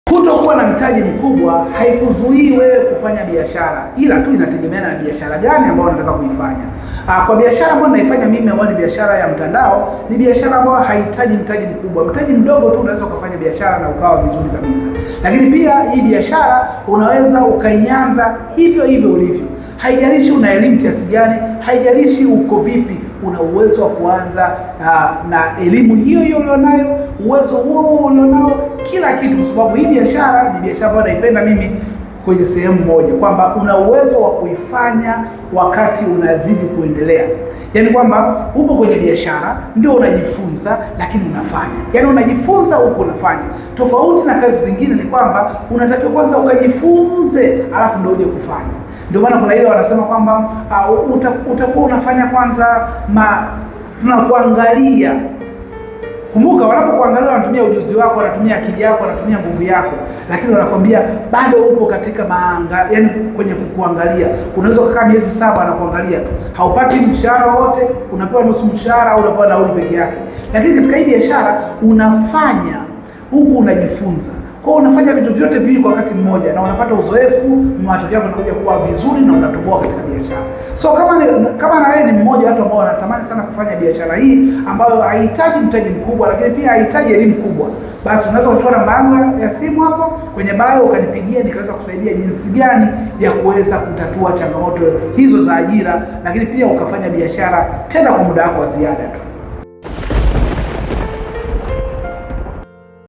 Kutokuwa na mtaji mkubwa haikuzuii wewe kufanya biashara, ila tu inategemeana na biashara gani ambayo unataka kuifanya. Kwa biashara ambayo naifanya mimi, ambayo ni biashara ya mtandao, ni biashara ambayo haihitaji mtaji mkubwa. Mtaji mdogo tu unaweza ukafanya biashara na ukawa vizuri kabisa. Lakini pia hii biashara unaweza ukaianza hivyo hivyo ulivyo. Haijalishi una elimu kiasi gani, haijalishi uko vipi, una uwezo wa kuanza na elimu hiyo hiyo ulionayo, uwezo huo huo ulionao, kila kitu, kwa sababu hii biashara ni biashara ambayo naipenda mimi kwenye sehemu moja, kwamba una uwezo wa kuifanya wakati unazidi kuendelea. Yaani kwamba upo kwenye biashara ndio unajifunza, lakini unafanya. Yaani unajifunza huko unafanya. Tofauti na kazi zingine ni kwamba unatakiwa kwanza ukajifunze alafu ndio uje kufanya. Ndio maana kuna ile wanasema kwamba utakuwa unafanya kwanza tunakuangalia. Kumbuka, wanapokuangalia wanatumia ujuzi wako, wanatumia akili yako, wanatumia nguvu yako, lakini wanakwambia bado upo katika yaani kwenye kukuangalia. Unaweza kukaa miezi 7 na kuangalia tu, haupati mshahara wote, unapewa nusu mshahara au unapewa nauli peke yake. Lakini katika hii biashara unafanya huku unajifunza. Kwa hiyo unafanya vitu vyote viwili kwa wakati mmoja na unapata uzoefu, matokeo yako yanakuja kuwa vizuri na unatoboa katika biashara. So kama na wewe ni mmoja wa watu ambao wanatamani sana kufanya biashara hii ambayo haihitaji mtaji mkubwa, lakini pia haihitaji elimu kubwa, basi unaweza kutoa namba yangu ya simu hapo kwenye bio ukanipigia, nikaweza kusaidia jinsi gani ya kuweza kutatua changamoto hizo za ajira, lakini pia ukafanya biashara tena kwa muda wako wa ziada tu.